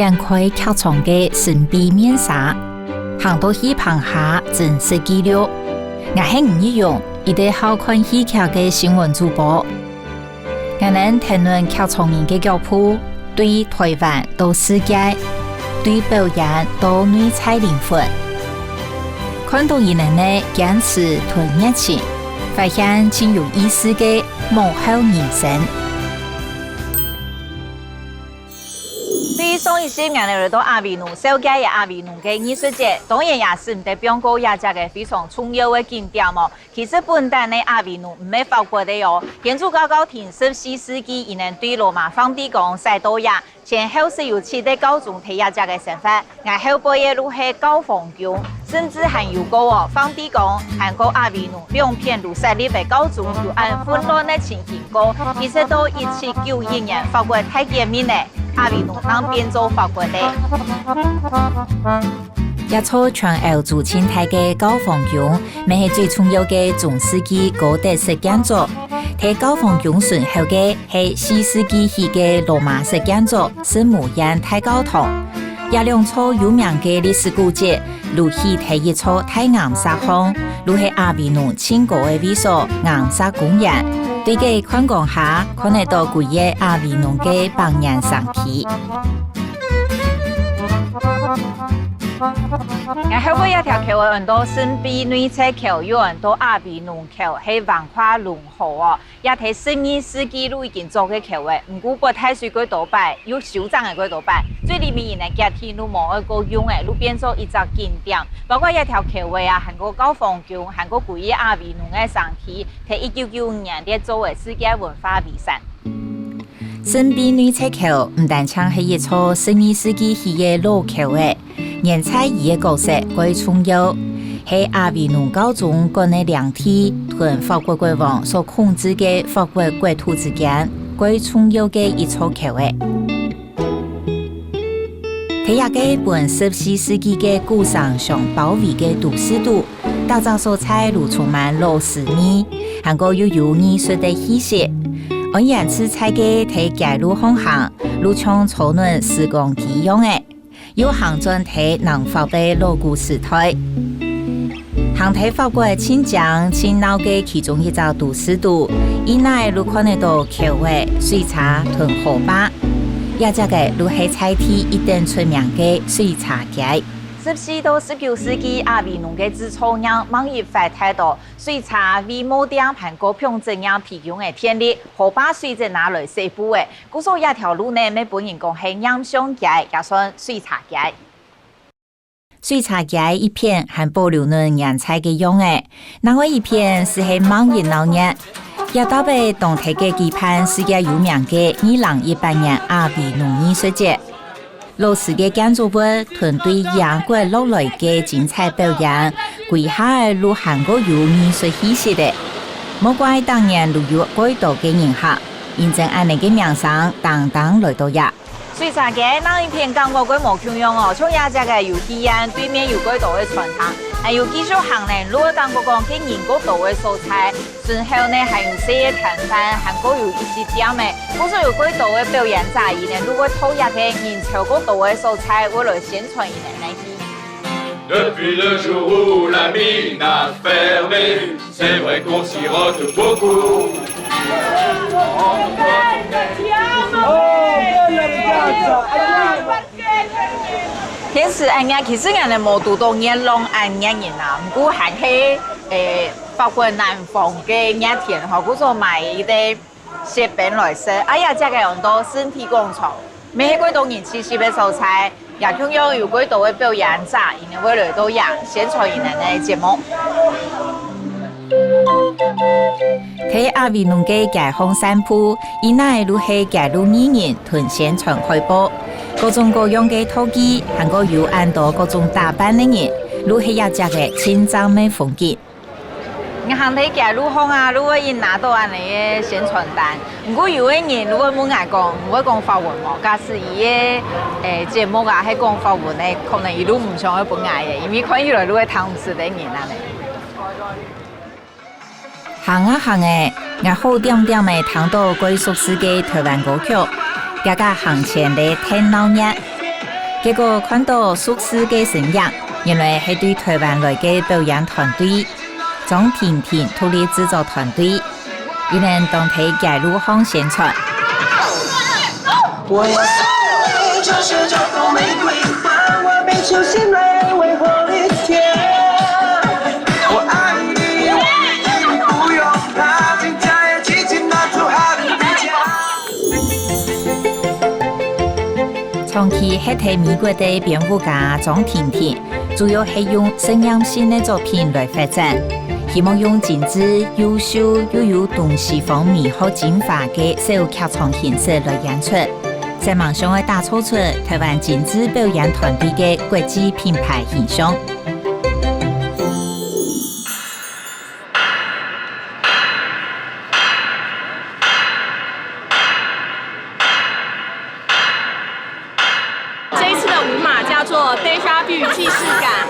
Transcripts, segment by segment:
眼开客床嘅神秘面纱，行到去棚下真实纪录。我係唔一樣，一啲好看戲劇嘅新聞主播，我能談論客床人嘅腳步，對台灣到世界，對表演到內在靈魂，看到人呢堅持同熱情，發現真有意思嘅幕後人生。上一些年嚟到阿維奴，首屆嘅阿維奴嘅藝術節，當然也是唔得標過也只嘅非常重要嘅景點哦。其實本地嘅阿維奴唔係法國的哦，建築高高停14世紀，伊能對羅馬皇帝講塞多亞，前後17的高中提亞只嘅成分，然後背嘅路係高峰宮，甚至還有個哦，皇帝講韓國阿維奴兩片路設立嘅高中有按混亂嘅情形過，其實到1791年法國大革命呢。阿維奴當變做法國的，一座全歐洲青苔嘅高峰宮，咪係最重要嘅中世紀高德式建築。睇高峰宮順後嘅係4世紀起嘅羅馬式建築，聖母院大教堂。有兩座有名嘅歷史古蹟，如起睇一座太陽沙巷，如係阿維奴千個嘅位所岩沙公園。對嘅觀光客看得到幾個阿維奴嘅百年神奇。然後嗰一條橋有很多神秘內側橋，有很多阿維奴橋，係文化融合哦。一睇12世紀都已經做嘅橋嘅，唔過不太水嗰度擺，有修整嘅嗰度擺，最裡面呢嘅天路冇一個用嘅，路變咗一隻景點。包括一條橋嘅啊，韓國高峰宮，韓國幾個阿維奴嘅神奇，喺1995年嘅作為世界文化遺產。神秘內側橋唔單止係一座12世紀起嘅老橋嘅。人才伊嘅角色最重要，係阿維奴高中嗰個兩體同法國國王所控制嘅法國國土之間最重要嘅一座橋嘅。睇下嘅本14世紀嘅古城上包圍嘅都市度，打造所在路充滿老市味，韓國又有藝術的氣息。按樣子在嘅睇街路航行，路像草嫩時光機樣嘅。有行轉睇南法的老古時代，行睇法國新疆青島嘅其中一座都市度，以內路看得到橋尾、水茶同河壩，也只個路係菜地一定出名嘅水茶街。14到19世紀阿維奴嘅製造業貿易發太多，水茶為某點韓國평正樣提供嘅便利，河壩水質拿來西部嘅，故所一條路呢，咪本人講係飲上街，也算水茶街。水茶街一片係保留咗原材嘅用嘅，另外一片是係貿易農業，也到被當地嘅舉辦世界有名嘅2018年阿維奴藝術節。老師嘅建築物團隊洋過落來嘅精彩表演，歸下路韓國有藝術氣息的。冇怪當年路有幾多嘅人客，認證按你嘅名聲當當來到呀。水茶街那一片感覺佢冇窮樣哦，從亞只嘅有體驗，對面有幾多嘅傳統，還有繼續行呢。如果當個講嘅人嗰度嘅素材，順後呢還有些攤販，韓國有一些點嘅，故所有幾多嘅表演者，伊呢如果投入嘅人潮嗰度嘅素材，為來宣傳伊呢嚟去。Depuis le jour où la mine a fermé, c'est vrai qu'on sirote beaucoup. 其實按呀，其實人哋冇讀到熱浪按熱人啊，唔過係包括南方嘅熱天嗬，嗰種買啲雪餅來食，哎呀，這個很多身體工廠，每個都人吃嘅素菜，也同樣有幾多嘅表演者，因為來到呀宣傳人哋嘅節目。睇阿維奴嘅街坊散步，以內路係街路藝人同宣傳開播，各種各樣嘅陶器，韓國有按到各種打扮嘅人，路係一隻嘅清真嘅風景。我行睇街路行啊，如果伊拿到安尼嘅宣傳單，唔過有嘅人如果冇嗌講，唔會講法文喎，假使伊嘅節目啊係講法文咧，可能伊都唔想去本嗌嘅，因為看起來都係聽唔識啲人啊咧。行啊行誒，我好點點誒聽到歸屬世嘅台灣歌曲，大家行前嚟聽鬧熱。结果看到宿舍嘅成员，原来系对台湾来嘅表演团队张婷婷独立制作团队，伊能当地街路巷宣传。我要送就是这朵玫瑰花，我被囚心内为火一天。我爱你，你不用怕，请家也轻轻拿出好的家。长期黑睇美国的编舞家张婷婷，主要係用声音性的作品来发展，希望用精致、优秀又有东西方美好精华嘅小劇場形式来演出。在網上會打造出台灣精緻表演團隊嘅國際品牌形象。这一次的舞码叫做 Deja Vu 既视感，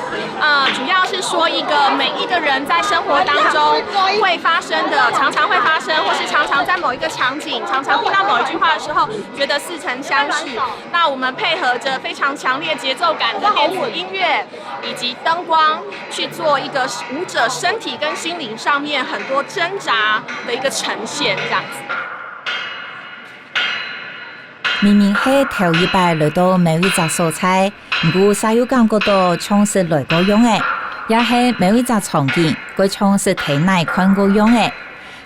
主要是说一个每一个人在生活当中会发生的，常常会发生，或是常常在某一个场景，常常听到某一句话的时候，觉得似曾相识。那我们配合着非常强烈节奏感的电子音乐以及灯光，去做一个舞者身体跟心灵上面很多挣扎的一个呈现，这样子。明明係頭一擺來到某一隻素材，不過稍有感覺到像是來過用嘅，也係某一隻場景，佢像是睇嚟看過用嘅，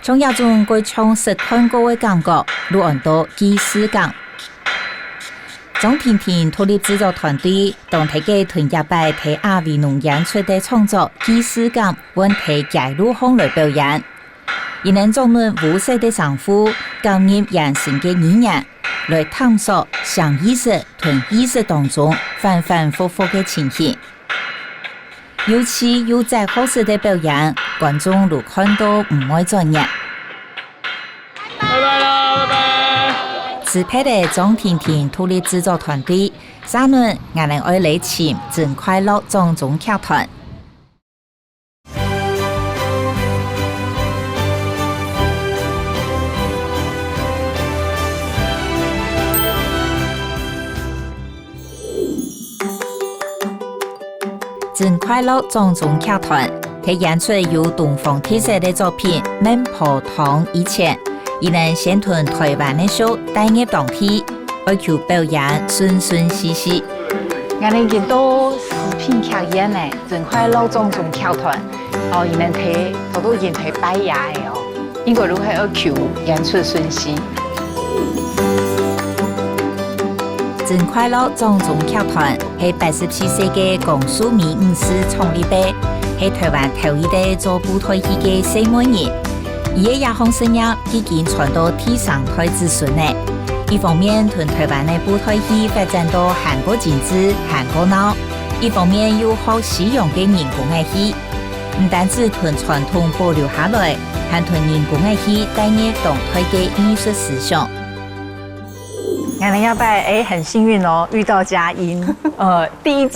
從一種佢像是看過嘅感覺，錄按到既視感。張婷婷獨立製作團隊當睇嘅團一擺睇阿維農演出的創作既視感，揾睇街路巷來表演，而能專門舞勢的丈夫，感染人性嘅語言。來探索上意識同意識當中反反复复嘅情形，尤其有在好式的表演，觀眾都看到唔愛轉眼。拜拜啦，拜拜。自拍的張婷婷獨立製作團隊，三輪我哋愛嚟前真快樂莊中劇團。真快樂莊中劇團，佢演出有東方特色的作品《孟婆湯以前》，亦能宣傳台灣的show帶入當地，要求表演順順利利。我哋見到視頻劇演咧，真快樂莊中劇團，哦，亦能睇好多人睇擺野嘅哦，應該如何要求演出順利。真快樂莊中劇團係84歲嘅江蘇美武師創立的，係台灣頭一代做舞台戲嘅細妹人。伊嘅野行生涯已經傳到第三代子孫咧。一方面同台灣嘅舞台戲發展到韓國精緻、韓國鬧；一方面又學西洋嘅人工嘅戲，唔單止同傳統保留下來，還同人工嘅戲帶入當代嘅藝術思想。我们要拜很幸运哦，遇到佳音。第一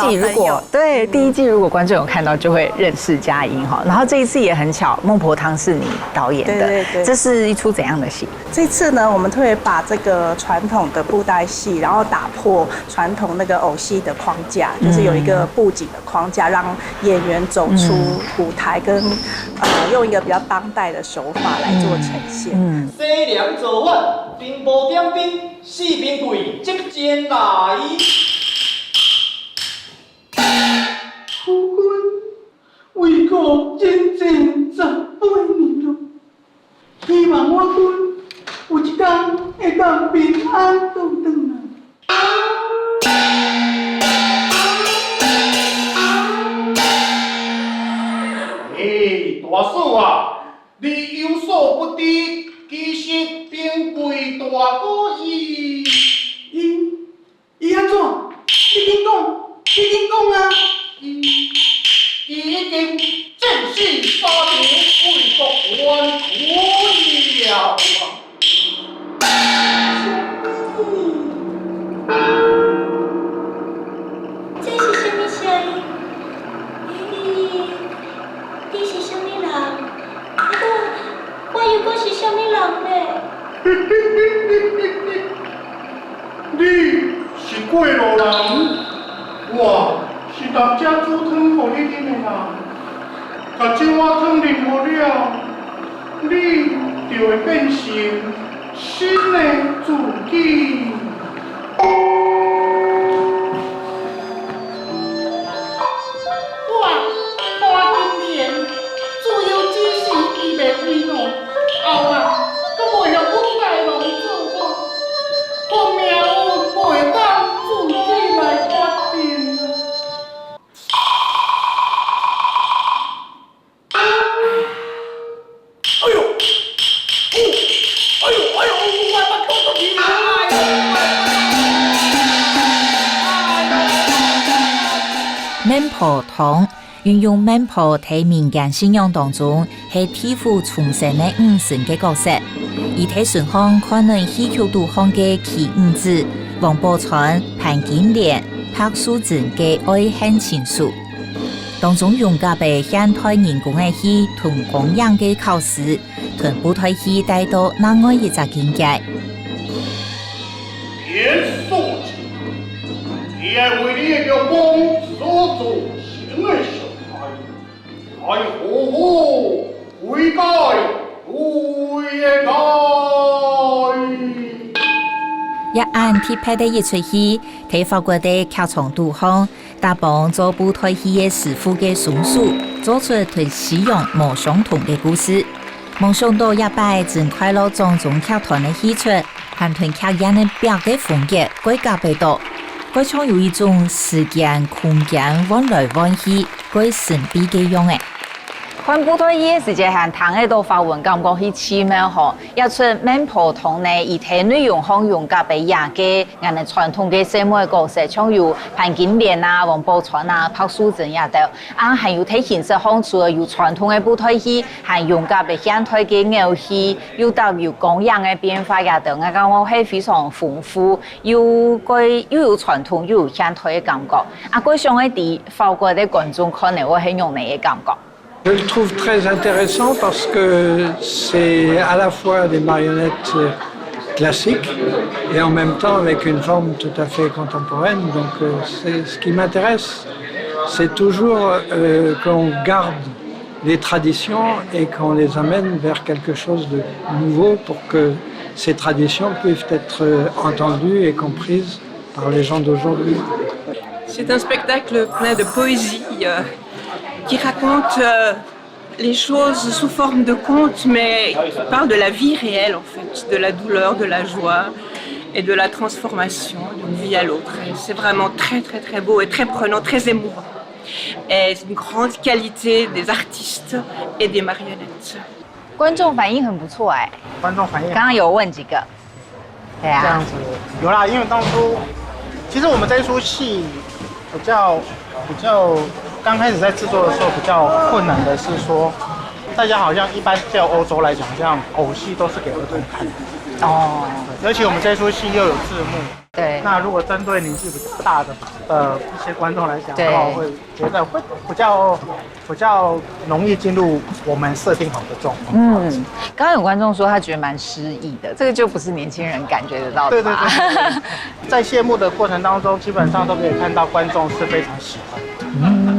季如果观众有看到，就会认识佳音哈。然后这一次也很巧，孟婆汤是你导演的，对，这是一出怎样的戏？这次呢，我们特别把这个传统的布袋戏，然后打破传统那个偶戏的框架，就是有一个布景的框架，让演员走出舞台，跟用一个比较当代的手法来做呈现。西凉做饭，兵部点兵，四兵贵即前来。夫君为国征战18年了，希望我君有一天会当平安倒转来。大嫂啊，你有所不知，其實兵貴大哥伊安怎？你緊講啊！伊已經正式沙場為國冤屈了这是什么声音？你是什么人？我又搁是什么人呢？你是过路人。我是大家煮汤互你啉的啦，甲这碗汤啉好了，你就会变成新的自己。后啊，阁袂向阮大人做我，我命运袂当自己来决定啊！哎呦，我把头都皮孟婆汤运用孟婆喺民间信仰当中系替父重生的五神嘅角色，而喺顺方可能希求度方嘅其五子王宝钏、潘金莲、朴素贞嘅爱恨情愫，当中用甲被现代人工嘅戏同供养嘅考试，同舞台戏带到另外一个境界。严肃起，你爱为你嘅梦所做成嘅小孩，爱好好悔改，悔改。一按贴拍的一出戏，睇法國的劇場杜康，搭幫做舞台戲嘅師傅嘅松鼠，做出同西洋冇相同嘅故事。冇想到一擺正快樂莊中劇團嘅戲出，還同劇人嘅表嘅風格改革不多，改唱有一種時間空間往來往去，改神秘嘅樣嘅。看舞台戲嘅時間係聽喺度發文，感覺係似咩嗬？一出孟婆湯呢，而睇內容可用甲俾亞嘅人哋傳統嘅生活角色，像有潘金蓮啊、王寶钏啊、朴素貞也得。啊，還有睇形式方除了有傳統嘅舞台戲，還用甲俾現代嘅偶戲，有到有供養嘅變化也得。我感覺係非常豐富，又有傳統又有現代嘅感覺。啊，嗰上嘅啲法國嘅觀眾可能會很有你嘅感覺。Je le trouve très intéressant parce que c'est à la fois des marionnettes classiques et en même temps avec une forme tout à fait contemporaine. Donc ce qui m'intéresse, c'est toujours qu'on garde les traditions et qu'on les amène vers quelque chose de nouveau pour que ces traditions puissent être entendues et comprises par les gens d'aujourd'hui. C'est un spectacle plein de poésie. Qui raconte les choses sous forme de contes, mais qui parle de la vie réelle en fait, de la douleur, de la joie et de la transformation d'une vie à l'autre. C'est vraiment très très très beau et très prenant, très émouvant. Et c'est une grande qualité des artistes et des marionnettes. 观众反应很不错哎，观众反应刚刚有问几个，对啊，这样子有啦，因为当初其实我们这一出戏比较刚开始在制作的时候比较困难的是说，大家好像一般在欧洲来讲，这样偶戏都是给儿童看的哦，而且我们这出戏又有字幕，对，那如果针对年纪比较大的一些观众来讲的话，会觉得会比较容易进入我们设定好的状况。嗯，刚刚有观众说他觉得蛮诗意的，这个就不是年轻人感觉得到的吧？对，在谢幕的过程当中，基本上都可以看到观众是非常喜欢的。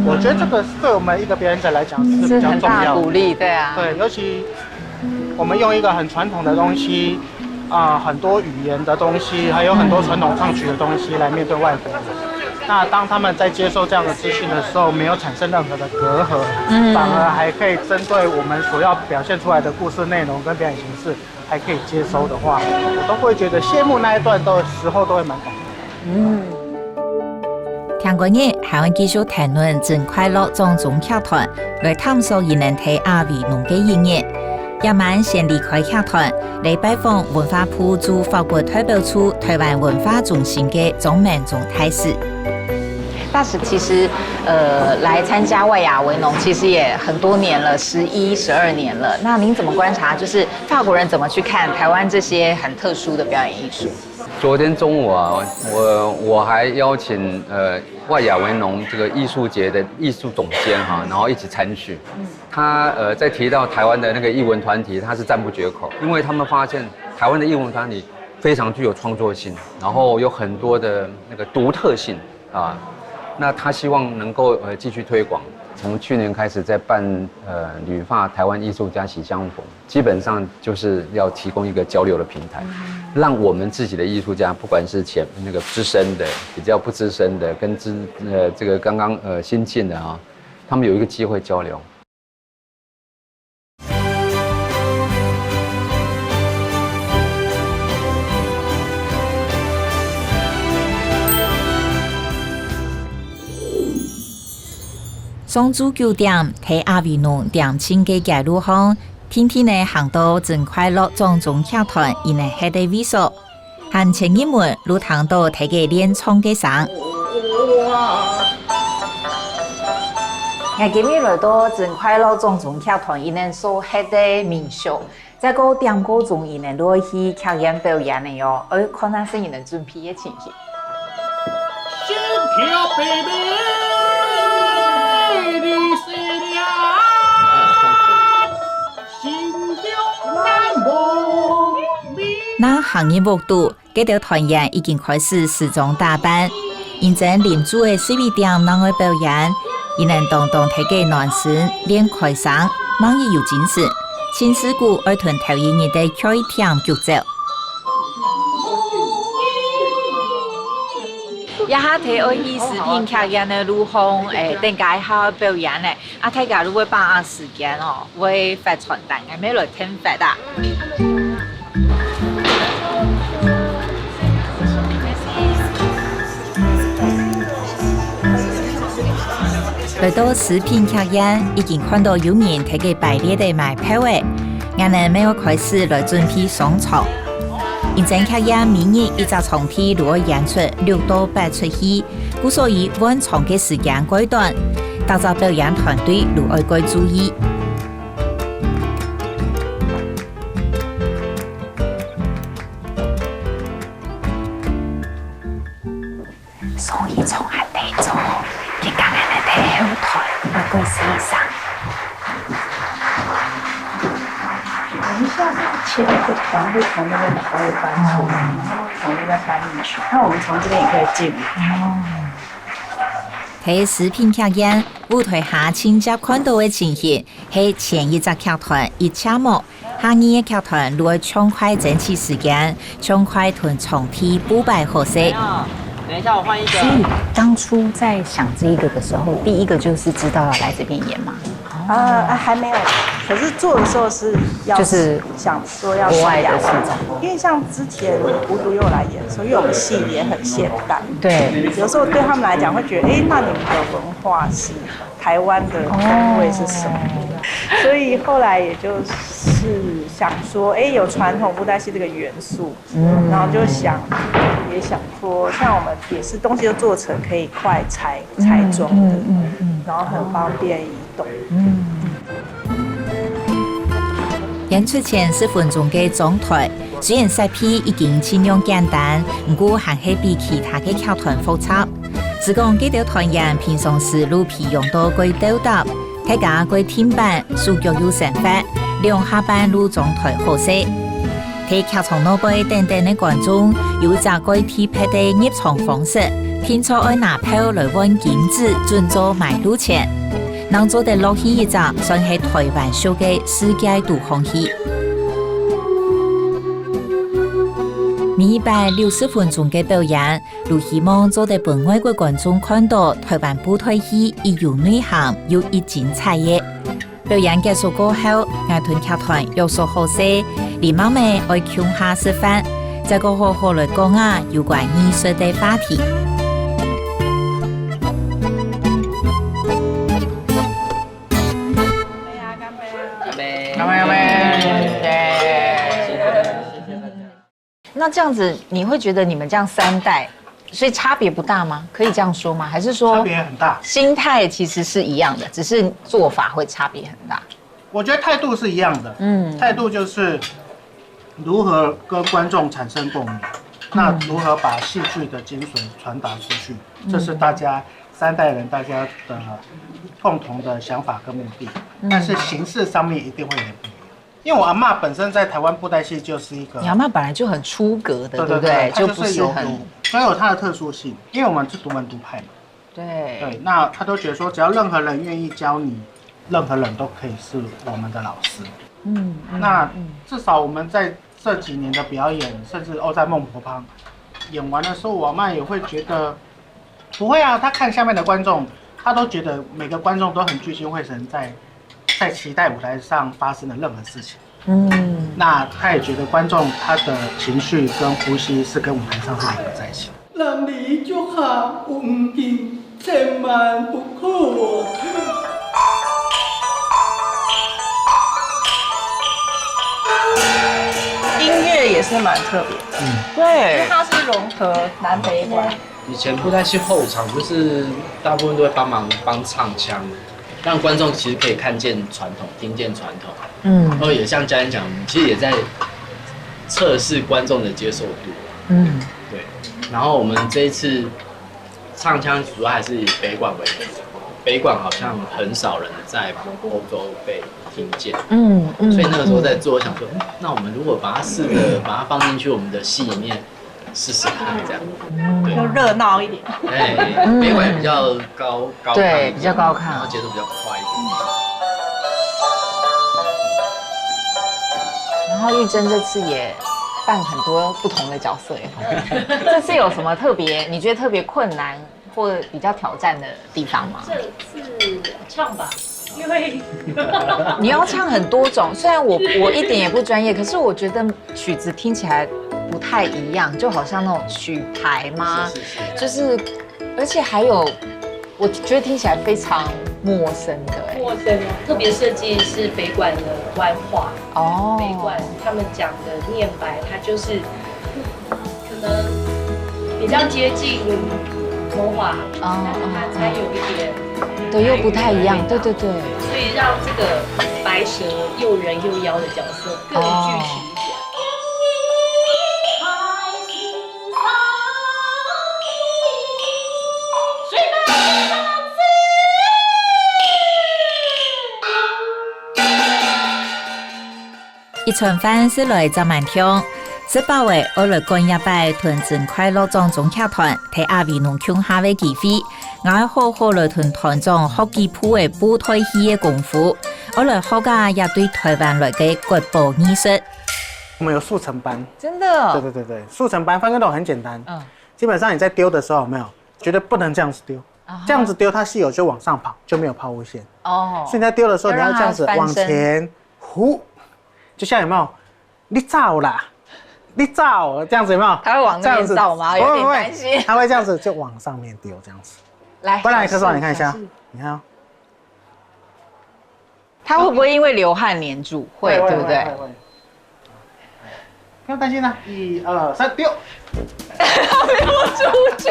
我觉得这个对我们一个表演者来讲是比较重要的，鼓励，对啊，对，尤其我们用一个很传统的东西，很多语言的东西，还有很多传统唱曲的东西来面对外国人。那当他们在接受这样的资讯的时候，没有产生任何的隔阂，反而还可以针对我们所要表现出来的故事内容跟表演形式，还可以接收的话，我都会觉得谢幕那一段的时候都会蛮感动。聽過日，還會繼續談論正快樂莊中劇團，來探索宜能睇阿維農嘅演繹。一晚先離開劇團，嚟拜訪文化部駐法國代表處台灣文化中心嘅莊明忠大使。大使其實，來參加外亞維農其實也很多年了，11、12年了。那您怎麼觀察，就是法國人怎麼去看台灣這些很特殊的表演藝術？昨天中午啊，我还邀請外亞維農這個藝術節的藝術總監哈，然後一起參與。他在提到台灣的那個藝文團體，他是讚不絕口，因為他們發現台灣的藝文團體非常具有創作性，然後有很多的那個獨特性啊。那他希望能够继续推广。从去年开始在办旅发台湾艺术家喜相逢，基本上就是要提供一个交流的平台，让我们自己的艺术家，不管是那个资深的、比较不资深的，跟这个刚刚新进的啊，他们有一个机会交流。双珠9點睇阿維農點清嘅街路巷，天天呢行到真快樂莊中劇團，而呢係啲微縮，行前一門路行到睇嘅練唱嘅聲。我今日來到真快樂莊中劇團，而呢所係啲民宿，在個點歌中，而呢落去劇演表演嘅喲，而可能是而呢準備嘅情形。那行業活動，這條團員已經開始時裝打扮，現正連組嘅12點能夠表演，亦能當睇嘅男生練開嗓，猛亦有精神，新事故兒童頭一日的開天腳走。一下睇我去視頻劇演嘅路況，等解下表演咧，啊睇下如果把握時間哦，會發傳單嘅，咩來聽發啊？來到視頻劇演，已經看到有人睇嘅排列的買票嘅，我哋沒有開始來準備上場。現正劇演每日一隻場地如果演出6到8出戲，故所以溫場嘅時間改短，大家表演團隊如愛該注意。所以從下地做，佢今日嚟睇後台，愛該試上。我们下次切一个团会从那边把位搬出来，然后从那边搬进去。那我们从这边也可以进。睇視頻劇演，舞台下親接看到嘅情形，係前一隻劇團一車幕，下二嘅劇團如果暢快爭取時間，暢快同場地補擺合適。等一下，我換一個。所以當初在想這個的時候，第一個就是知道要來這邊演嘛。還沒有，可是做的時候是要就是想說要國外的市場，因為像之前無獨又來演的時候，因為我們戲也很現代，對，有時候對他們來講會覺得，那你們的文化是台灣的風味是什麼？所以後來也就是想說，有傳統布袋戲這個元素，然後就也想說，像我們也是東西都做成可以快拆裝的，然後很方便移動。演出前10分鐘嘅裝台，雖然設備已經盡量簡單，不過還係比其他嘅劇團複雜。只講這條團員平常時路皮用到過斗搭，睇架過天板，手腳有成法，兩下班路裝台好勢。睇劇場內背等等嘅觀眾，有隻過貼拍的入場方式，偏錯愛拿票來換金紙，轉做買路錢。能做得落去一隻，算係台灣小嘅世界獨行戲。每160分鐘嘅表演，都希望做得俾外國觀眾看到台灣舞台戲亦有內涵又一精彩嘅。表演結束過後，藝團劇團有所好勢，連媽咪愛共下示範，再個好好來講有關藝術嘅話題。那這樣子，你會覺得你們這樣3代，所以差別不大嗎？可以這樣說嗎？還是說差別很大？心態其實是一樣的，只是做法會差別很大。我覺得態度是一樣的，態度就是如何跟觀眾產生共鳴，那如何把戲劇的精髓傳達出去，這是大家3代人大家的共同的想法跟目的。但是形式上面一定會有點不一樣。因為我阿嬷本身在台灣布袋戲就是一個，你阿嬷本來就很出格的，對不對？就不是很，所以有它的特殊性。因為我們是獨門獨派嘛，对，那他都觉得说，只要任何人愿意教你，任何人都可以是我们的老师。那至少我们在这几年的表演，甚至在孟婆帮演完的时候，我妈也会觉得不会啊，他看下面的观众，他都觉得每个观众都很聚精会神在期待舞台上发生的任何事情。那他也觉得观众他的情绪跟呼吸是跟舞台上是连在一起的。男儿足下有唔见，千万不可。音乐也是蛮特别的，对，因为它是融合南北管。以前布袋戏后场就是大部分都会帮唱腔，让观众其实可以看见传统，听见传统。然后也像嘉欣讲，其实也在测试观众的接受度。对。然后我们这一次唱腔主要还是以北管为主，北管好像很少人在欧洲被听见。所以那个时候在做，我想说，那我们如果把它试着把它放进去我们的戏里面试试看，这样，就热闹一点。北管比较高亢，对，比较高亢，然后节奏比较快一点。然后玉珍这次也扮很多不同的角色耶。这次有什么特别？你觉得特别困难或比较挑战的地方吗？这次唱吧，因为你要唱很多种，虽然我一点也不专业，可是我觉得曲子听起来不太一样，就好像那种曲牌吗？就是，而且还有，我觉得听起来非常陌生的。陌生哦，特别设计是北管的官话哦，北管他们讲的念白，它就是可能比较接近魔法，但是它才有一点对，又不太一样，对，所以让这个白蛇又人又妖的角色更具体一点。一群粉丝来走满厅，18位我来干一摆团真快乐庄中客团，睇阿维农腔下的机会，我好好来同团长学基础的舞台戏的功夫，我来学家也对台湾来的国宝艺术。我们有速成班，真的？对，速成班分跟斗很简单，基本上你在丢的时候有没有绝对不能这样子丢，这样子丢它戏友就往上跑，就没有抛物线哦。所以你在丢的时候你要这样子往前呼。就像有没有？你造啦，你造这样子有没有？他会往那边造吗？有点担心。他会这样子就往上面丢这样子。来，不然柯少，你看一下，你看。他会不会因为流汗黏住？会，对不对？会。不用担心啦，1、2、3，丢。溜出去，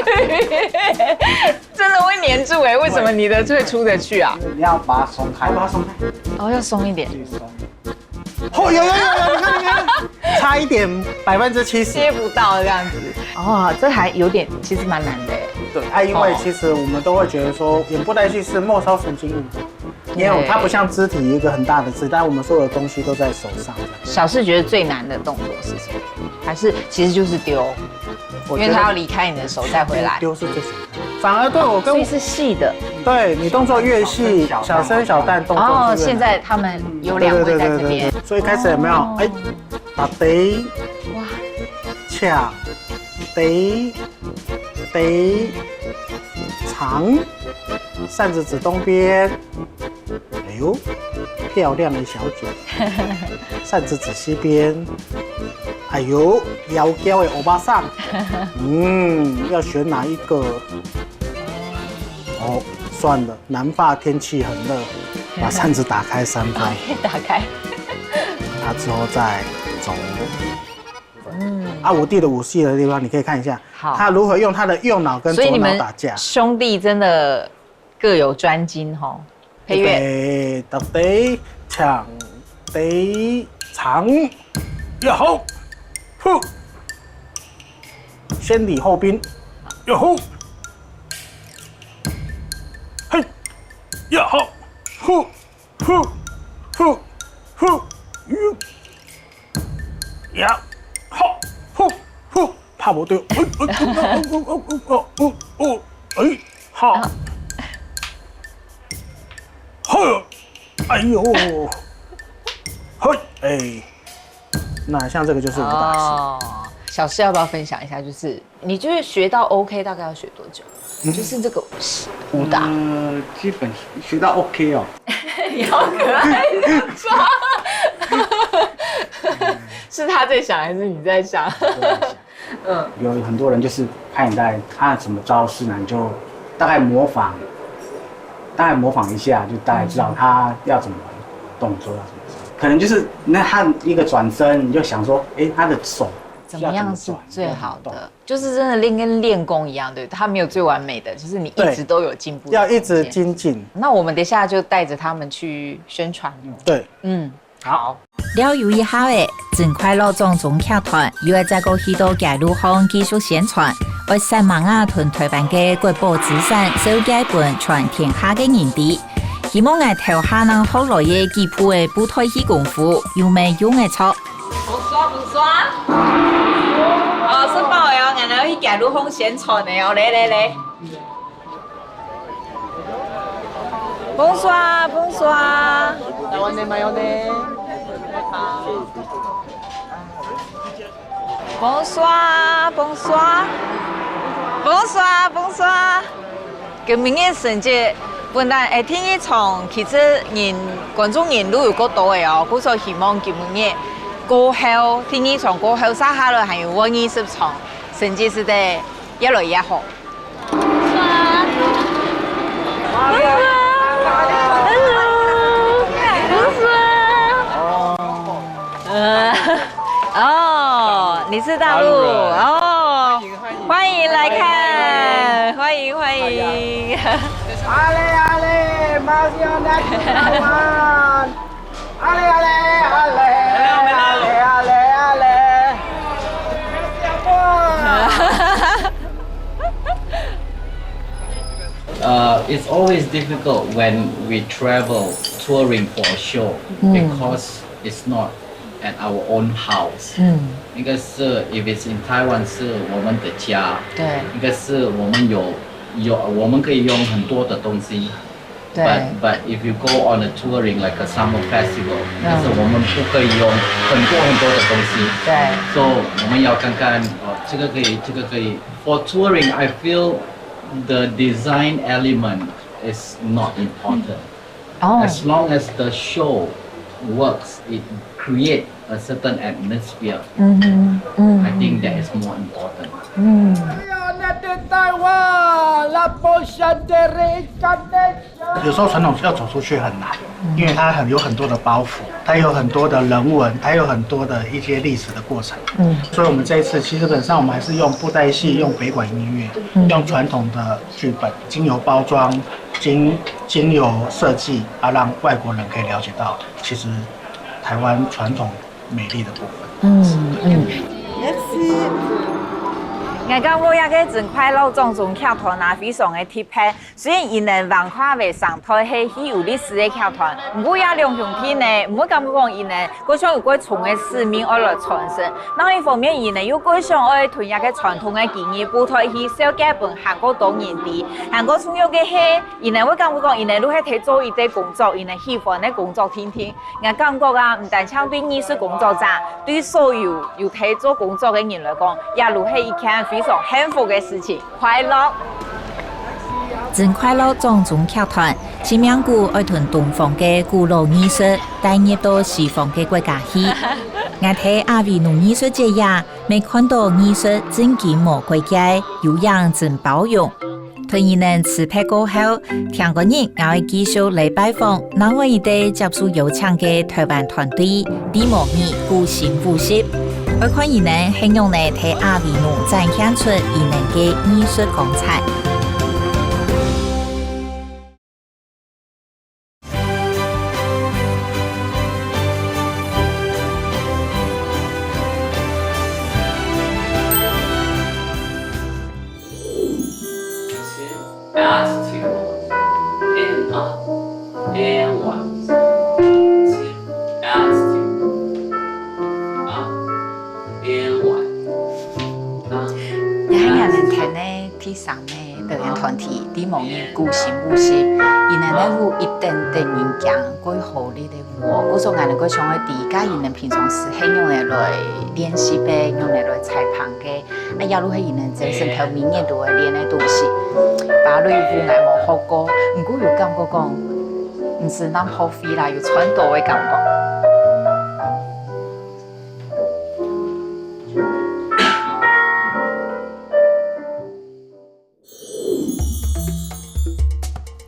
真的会黏住哎！为什么你的会出得去啊？你要把它松开，把它松开。哦，要松一点。哦，有，你看，差一点70%接不到这样子。哦，这还有点，其实蛮难的哎。对，因为其实我们都会觉得说，演布袋戏是末梢神经运动，因为它不像肢体一个很大的肢体，但我们所有的东西都在手上。小四觉得最难的动作是什么？还是其实就是丢？因为他要离开你的手再回来。丢是最简单，反而对我跟所以是细的。对你动作越细，小生小旦动作越哦，现在他们有2位在这边，所以开始有没有？哎，打得，哇，抢，得，长，扇子指东边，哎呦，漂亮的小姐，扇子指西边。哎呦，妖娇的欧巴桑，要选哪一个？哦，算了，南法天气很热，把扇子打开3分，打开，它之后再走。我弟的武戏的地方，你可以看一下，他如何用他的右脑跟左脑打架。兄弟真的各有专精哈。配乐，打得抢得长，呀吼！呼，先礼后兵，哟吼，嘿，呀吼，呼，哟，呀，好，呼，怕不丢，好，呵，哎呦，嘿，哎，那像这个就是武打戏。哦，小诗要不要分享一下？就是你就是学到 OK 大概要学多久？就是这个武打，基本学到 OK 哦。你好可爱，抓。是他在想还是你在想？有很多人就是看你在他什么招式呢，你就大概模仿一下，就大概知道他要怎么动作要怎么做。可能就是那他一个转身，你就想说，哎，他的手怎么样是最好的？就是真的跟练功一样，对，他没有最完美的，就是你一直都有进步，要一直精进。那我们等一下就带着他们去宣传。对，好。了有以後嘅真快樂種種劇團，又會在個許多街路巷繼續宣傳，為新馬亞屯台灣嘅國寶資產，收解本傳天下嘅人哋。希望我頭下能學來嘅基礎嘅舞台戲功夫，有咩用嘅錯？不刷。哦，是包嘅哦，我哋去街路巷宣傳嘅哦，嚟。Bonsoir。台灣的沒有呢。Bonsoir。今明嘅成績，本來聽一場，其實觀眾人都有夠多嘅哦。故所希望今日過後聽一場過後，撒下來還有20場，成績是得越來越好。哦，你是大陆哦，欢迎来看，欢迎。阿嘞，马上来台湾！阿嘞。It's always difficult when we travel touring for a show because it's not at our own house. 一个是 if it's in Taiwan 是我们的家，对。一个是我们可以用很多的东西。对。But if you go on a touring like a summer festival， 但是我们不可以用很多的东西。对。So 我们要看看这个可以。For touring, I feel the design element is not important. As long as the show works, it creates a certain atmosphere. I think that is more important. 有时候传统要走出去很难，因为它有很多的包袱，它有很多的人文，它有很多的一些历史的过程。所以我们这一次基本上我们还是用布袋戏、用北管音乐、用传统的剧本，经由包装、经由设计让外国人可以了解到，其实台湾传统美丽的部分。我感觉也个真快乐，种种剧团啊，非常的特别。虽然伊呢文化未上台是稀有历史的剧团，不过也两兄弟呢，唔好感觉讲伊呢，各种有各重的使命要来传承。另一方面，伊呢有各种爱传一个传统的技艺，舞台戏、小剧本、韩国导演的，韩国重要的戏，伊呢我感觉讲伊呢都系提做伊啲工作，伊呢喜欢的工作天天。我感觉啊，唔单止对艺术工作者，对所有有提做工作的人来讲，也都系一件非常幸福的事情，快乐。真快樂種種劇團，知名古愛屯東方嘅古老藝術帶入到西方嘅國家去。我睇阿維農藝術節也未看到藝術真規模國家，有樣真包容。屯兒能持拍過後，聽個人我會繼續嚟拜訪，那我一定接受邀請嘅台灣團隊，地模擬古新復習。我看兒能形容嚟睇阿維農展現出兒能嘅藝術光彩。也係人哋睇呢啲衫呢，表演团体低蒙人古新舞戏，伊能咧舞一定人讲过好哩的舞，古种俺能够想要底家伊能平常时係用嚟练习呗，用嚟裁判嘅，啊，假如係伊能真身頭明年都會練嘅東西，芭蕾舞我冇學過，唔過有感覺講，唔是那好飛啦，有傳導嘅感覺。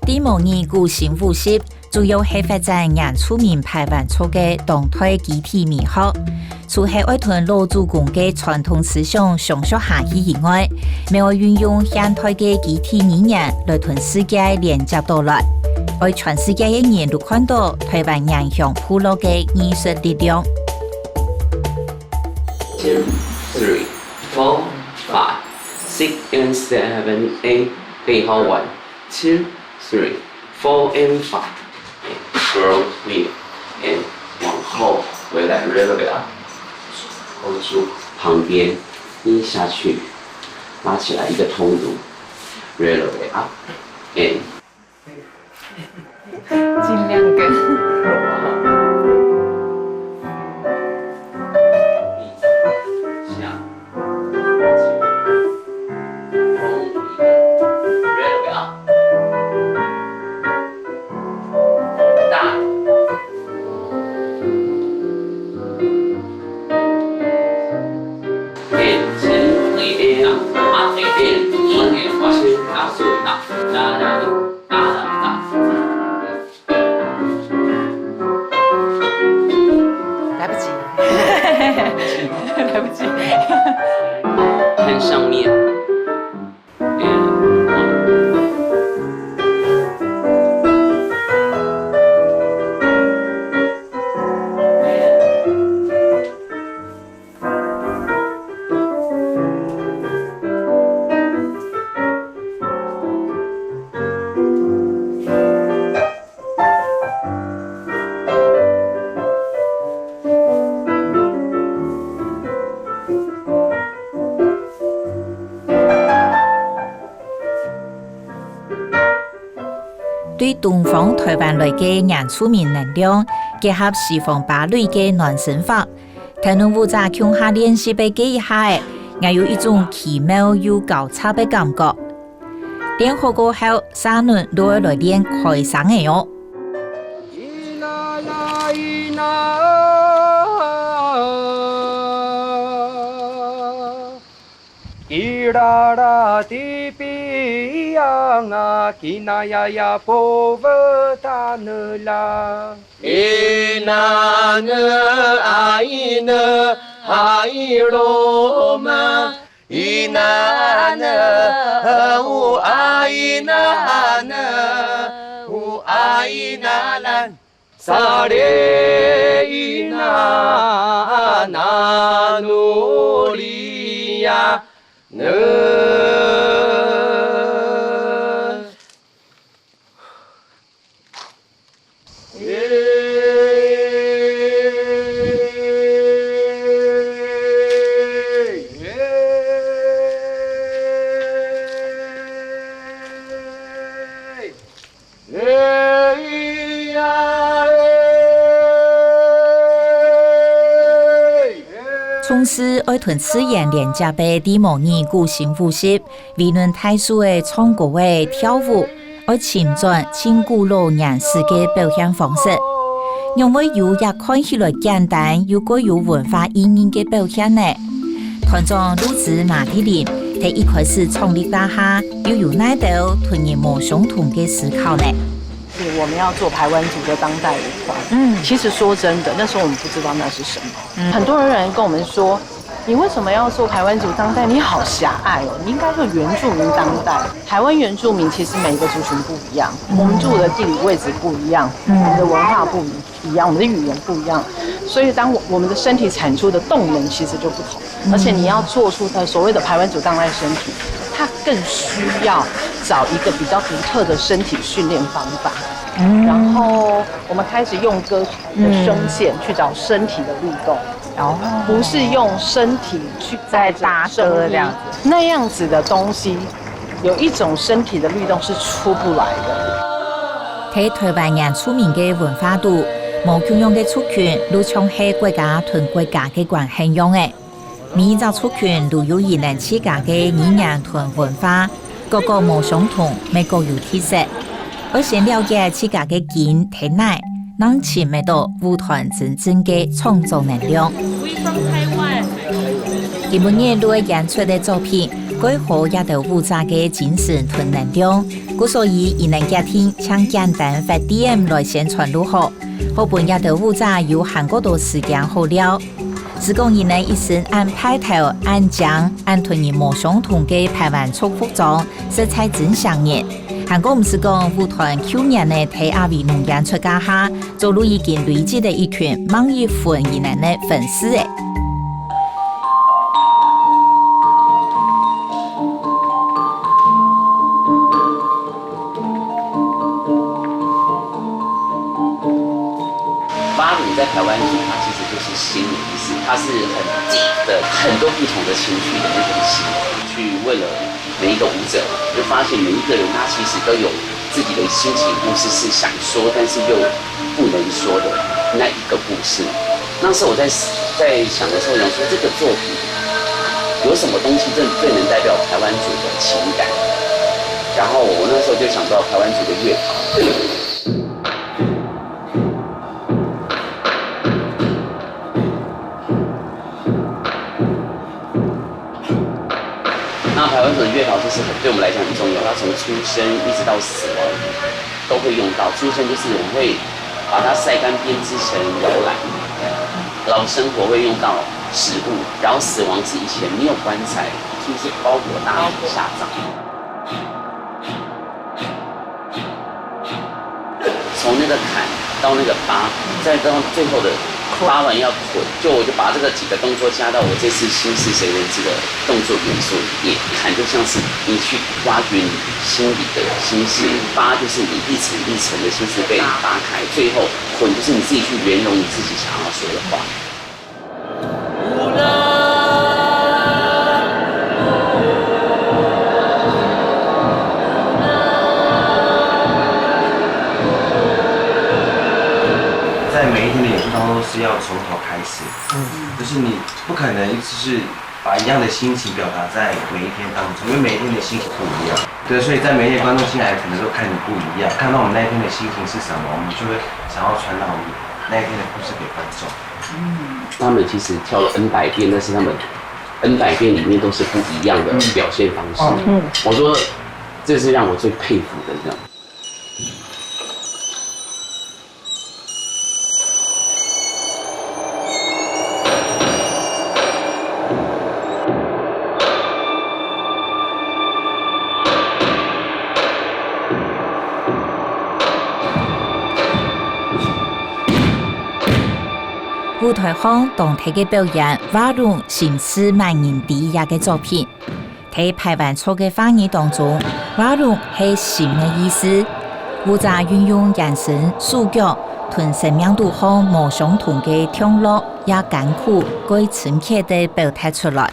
低蒙人古新舞系主要係發展原住民排灣族嘅動態集體美學，除係愛屯老祖公嘅傳統思想上述下去以外，咪會運用現代嘅集體語言來同世界連接到來，為全世界嘅人都看到台灣影響部落嘅藝術力量。2, 3, 4, 5, 6 and 7, 8， 背後1 2 3 4 and 5 ，grow here and 往後回來 roll it up，hold住旁邊一下去，拉起來一個通路 roll it up and 盡量跟。看上面。對東方台灣來嘅原住民能量，結合西方芭蕾嘅暖身法，睇能負責強下練習嘅技巧，我有一種奇妙又高超嘅感覺。練好過後，3輪都會來練開嗓嘅喲。Irara tipi yang kinaya ya povetanela Inane aine hairoma Inane u ainane u ainalan Sare ina nanuria從事愛屯次元連接嘅低蒙人古新舞系，為論太數嘅唱歌嘅跳舞，愛前轉千古老原始嘅表現方式，因為優雅看起來簡單又具有文化意義嘅表現呢。團長陸子馬蒂琳喺一開始創立大下，又有哪道同人冇相同嘅思考呢？我們要做排灣族的當代舞團。其實說真的，那時候我們不知道那是什麼。很多人跟我們說，你為什麼要做排灣族當代？你好狹隘哦，你應該做原住民當代。台灣原住民其實每個族群不一樣，我們住的地理位置不一樣，我們的文化不一樣，我們的語言不一樣，所以當我們的身體產出的動能其實就不同。而且你要做出的所謂的排灣族當代身體，它更需要找一個比較獨特的身體訓練方法。然後我們開始用歌曲的聲線去找身體的律動，不是用身體去在搭歌這樣子，那樣子的東西有一种身体的律动是出不来的。喺台湾人出名嘅文化度，冇共用嘅族群，都像係國家同國家嘅關係用嘅。每一個族群都有伊人自家嘅語言同文化，個個冇相同，每個有特色。要先了解自家嘅根體內，能潛入到舞團真正嘅創造能量。佢每年都會演出嘅作品，改好也到舞者嘅精神同能量。故所以伊能家庭將簡單發 DM 來宣傳如何，好本也到舞者有韓國度時間好了。是講伊能一生按派頭、按獎、按團員無相同嘅排灣族服裝，色彩真搶眼。韓國唔是講舞團去年嘅喺阿維農演出家下，做路已經累積的一群萬億粉伊能嘅粉絲誒。巴鲁在台湾族，它其实就是心的意思，它是很deep的很多不同的情绪的那种心，去为了每一个舞者，就发现每一个人他其实都有自己的心情故事，是想说但是又不能说的那一个故事。那时候我在想的时候，想说这个作品有什么东西最能代表台湾族的情感，然后我那时候就想到台湾族的乐团。那台湾族的乐团就是对我们来讲很重要，它从出生一直到死亡都会用到。出生就是我们会把它晒干编织成摇篮，然后生活会用到食物，然后死亡是以前没有棺材，就是包裹大体下葬。从那个坎到那个疤，再到最后的扒完要捆，我就把这个几个动作加到我这次心是谁人知的动作元素里面。坎就像是你去挖掘你心里的心事，扒就是你一层一层的心事被扒开，最后捆就是你自己去圆融你自己想要说的话。在每一天的演出当中是要从头开始，就是你不可能就是把一样的心情表达在每一天当中，因为每一天的心情不一样。对，所以在每一天观众进来可能都看你不一样，看到我们那一天的心情是什么，我们就会想要传达我们那一天的故事给观众。他们其实跳了 N 百遍，但是他们 N 百遍里面都是不一样的表现方式。我说这是让我最佩服的这样。舞台上動體嘅表演，瓦隆心思萬人第一嘅作品。喺排灣族嘅方言當中，瓦隆係心嘅意思。舞者運用眼神、手腳同生命度上無相同嘅痛樂也艱苦，佢深刻地表達出來。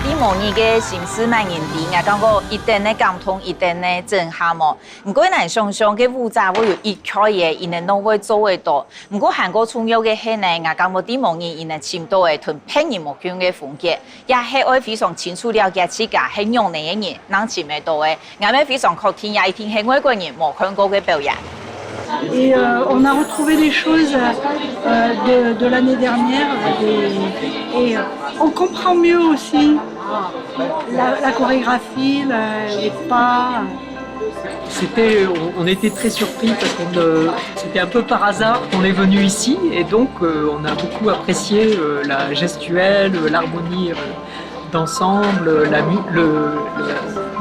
啲模擬嘅心思萬人啲，我感覺一定嘅感動，一定嘅震撼哦。唔過難想象嘅舞者會有一開嘢，伊能都會做得到。唔過韓國重要嘅係呢，我感覺啲模擬伊能潛到嘅同偏人目標嘅風格，也係會非常清楚了解自家係用哪嘅人能潛得到嘅。我哋非常確定，也一定係外國人冇看過嘅表演。Et on a retrouvé des choses de l'année dernière et on comprend mieux aussi la chorégraphie, les pas. On était très surpris parce que c'était un peu par hasard qu'on est venu ici et donc on a beaucoup apprécié la gestuelle, l'harmonie d'ensemble,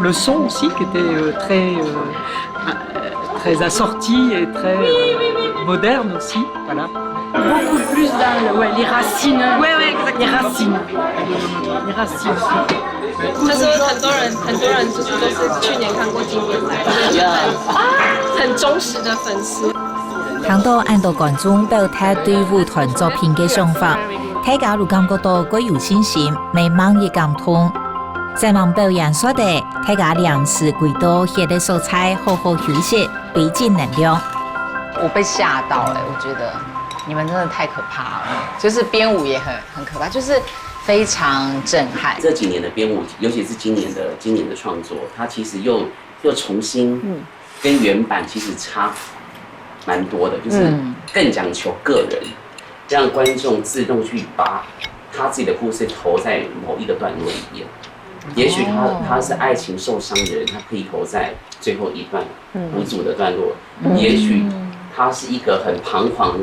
le son aussi qui était très assorti et très moderne aussi, voilà. Beaucoup plus dans les racines. Ouais, exactement. Les racines. 他说很多人就是都是去年看过今年来，就觉得很忠实的粉丝。听到按到观众表达对舞团作品嘅想法，大家都感覺到更有信心，未猛亦感通。在忙表演所得，大家臨時歸到學的素材，好好休息，備盡能量。我被吓到我觉得你们真的太可怕了，就是编舞也很可怕，就是非常震撼。这几年的编舞，尤其是今年的创作，它其实又重新跟原版其实差蛮多的，就是更讲求个人，让观众自动去把他自己的故事投在某一个段落里面。也许他是爱情受伤的人，他可以投在最后一段无主的段落。也许他是一个很彷徨，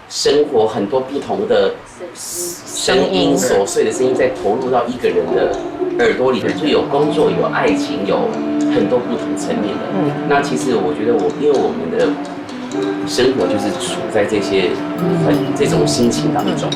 生活很多不同的声音、琐碎的声音，在投入到一个人的耳朵里面，就有工作、有爱情、有很多不同层面的。那其实我觉得因为我们的生活就是处在这种心情当中。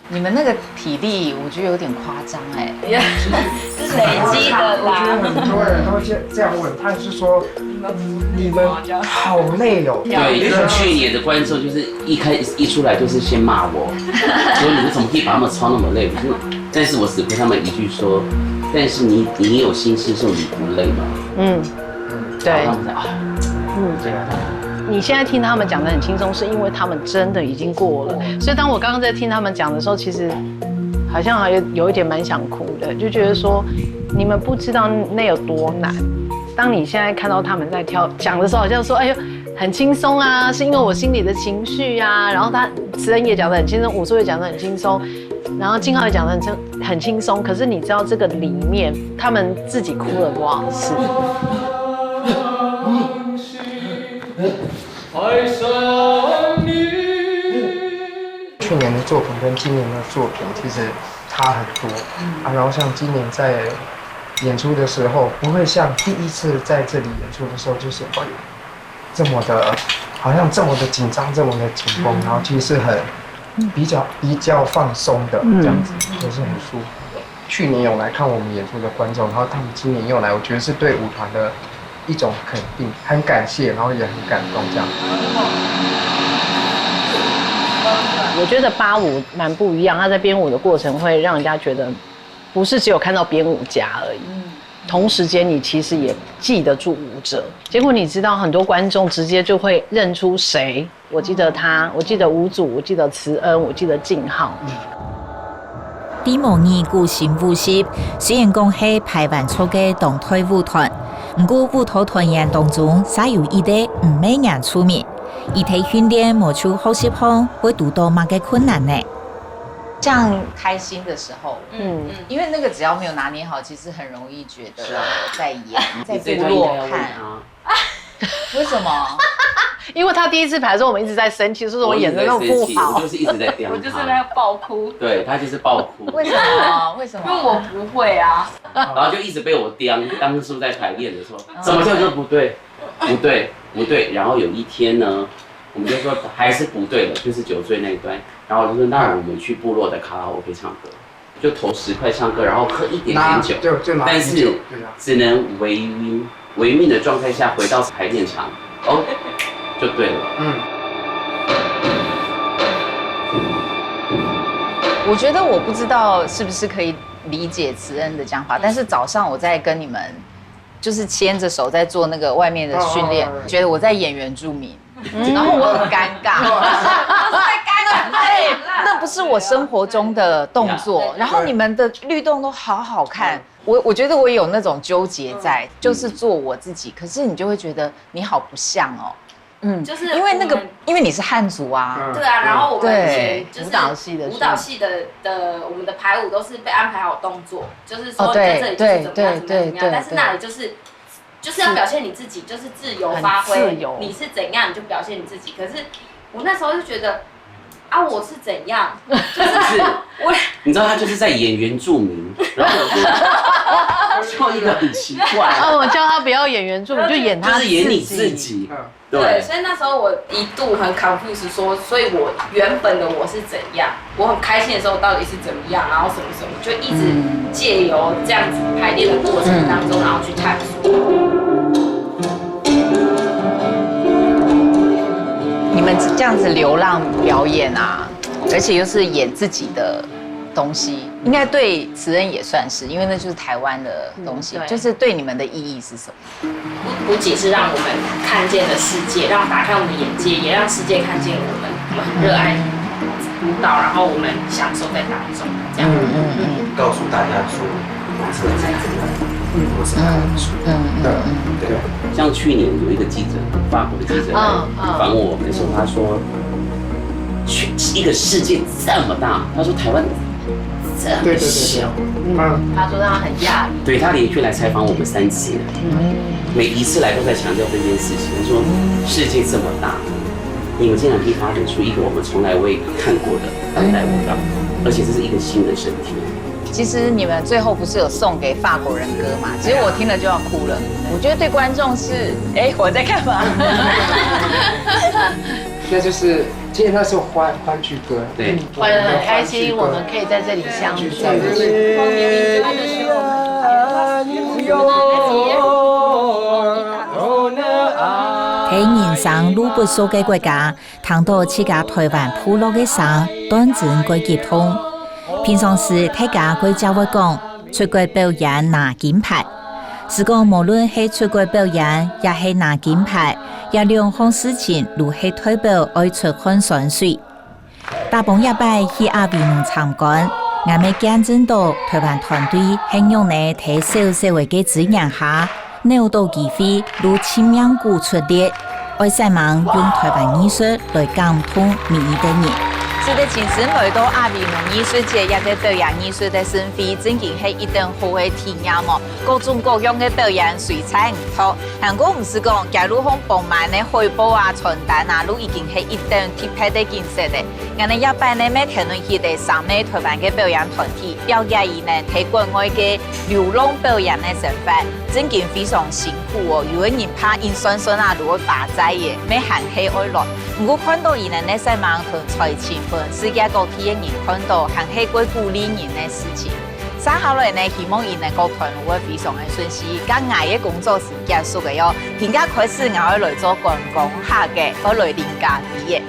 你们那个体力，我觉得有点夸张就是累积的啦。我觉得很多人都这样问，他是说你们好累哦。对，去年的观众就是一出来就是先骂我，说你们怎么可以把他们操那么累？但是我只回他们一句说，但是你有心事的时候你不累吗？对。对啊。你现在听他们讲的很轻松，是因为他们真的已经过了。所以当我刚刚在听他们讲的时候，其实好像还有一点蛮想哭的，就觉得说你们不知道那有多难。当你现在看到他们在讲的时候，好像说哎呦很轻松啊，是因为我心里的情绪啊。然后慈恩也讲得很轻松，武术也讲得很轻松，然后金浩也讲得很轻松。可是你知道这个里面他们自己哭了多少次？爱上你。去年的作品跟今年的作品其实差很多然后像今年在演出的时候，不会像第一次在这里演出的时候，就是这么的，好像这么的紧张，这么的紧绷，然后其实是很比较放松的这样子，就是很舒服的。去年有来看我们演出的观众，然后他们今年又来，我觉得是对舞团的一种肯定，很感谢，然后也很感动这样。我觉得八舞蛮不一样，他在编舞的过程会让人家觉得，不是只有看到编舞家而已，同时间你其实也记得住舞者。结果你知道很多观众直接就会认出谁，我记得他，我记得舞组，我记得慈恩，我记得敬浩。啲模擬古新舞習雖然講係排灣初嘅動態舞團，不過舞蹈團員當中也有一啲唔咩人出名，而體訓練冇出好習慣，會遇到乜嘅困難呢？像開心的時候，因為那個只要沒有拿捏好，其實很容易覺得在演，在部落看。為什麼？因為他第一次排的時候，我們一直在生氣，說我演的那麼不好。我就是一直在刁他。我就是在爆哭。對，他就是爆哭。為什麼？為什麼？因為我不會啊。然後就一直被我刁，當初在排練的時候，怎麼叫做不對？不對，不對。然後有一天呢，我們就說還是不對的，就是酒醉那一段。然後我就說，那我們去部落的卡拉 OK 唱歌，就投10塊唱歌，然後喝一點點酒，但是只能微醺的狀態下回到排練場，就對了。我覺得我不知道是不是可以理解慈恩的講法，但是早上我在跟你們就是牽着手在做那個外面的訓練，覺得我在演原住民，然後我很尷尬，那不是我生活中的動作，然後你們的律動都好好看。我覺得我有那種糾結在，就是做我自己，可是你就會覺得你好不像哦。就是因為因為你是漢族啊，對啊，然後我們就是舞蹈系的我們的排舞都是被安排好動作，就是說在這裡就是怎麼樣怎麼樣，但是那裡就是要表現你自己，就是自由發揮，你是怎樣你就表現你自己。可是我那時候就覺得啊，我是怎样？就是我，你知道他就是在演原住民，然后我就一个很奇怪。我叫他不要演原著，就演他就是演你自己。对，所以那时候我一度很 confused， 说，所以我原本的我是怎样？我很开心的时候到底是怎么样？然后什么什么，就一直借由这样子排练的过程当中，然后去探索。你们这样子流浪表演啊，而且又是演自己的东西，应该对慈恩也算是，因为那就是台湾的东西，就是对你们的意义是什么？不仅是让我们看见了世界，让打开我们的眼界，也让世界看见我们很热爱舞蹈，然后我们享受在当中，这样。告诉大家说，我是在台湾，我是台湾出对。像去年有一个记者，法国的记者来访我们的时候，他说，一个世界这么大，他说台湾这么小，他说他很讶异，对他连续来采访我们3次，每一次来都在强调这件事情。他说世界这么大，你们竟然可以发展出一个我们从来未看过的当代舞蹈，而且这是一个新的身体。其实你们最后不是有送给法国人歌嘛？其实我听了就要哭了。我觉得对观众是，我在干嘛？那就是今天那是欢聚歌，对，玩得很开心，我们可以在这里相聚。喺人生路不熟嘅國家，聽到自家台灣部落嘅聲，當然會激動。平常時大家會教我講，出國表演拿金牌。是講無論係出國表演，也係拿金牌，也兩項事情如係代表愛出汗水水。大半夜拜去阿維農參觀，我咪見證到台灣團隊係用嚟睇小社會嘅資源下，扭到機會如千명鼓出列，愛西望用台灣藝術來感動每一個人。是的，前身來到阿維農藝術節，也在表演藝術的盛會，真嘅係一定好嘅體驗嘛。各種各樣嘅表演水彩唔同，韓國唔是講，假如講報賣呢海報啊、傳單啊，都已經係一定貼牌的建設的。我哋一般呢，每天都去哋上面台灣嘅表演團體，表演呢喺國外嘅流浪表演嘅成分，真嘅非常辛苦哦。有啲人怕因酸酸啊，如果打齋嘅，咩行起愛落。不過看到伊呢西網同財前。世界各地嘅人看到行起過鼓勵人嘅事情，生下來呢，希望伊能夠團路會非常嘅順利。咁我嘅工作是結束嘅喲，而家開始我要來做觀光客嘅，我來領假啲嘅。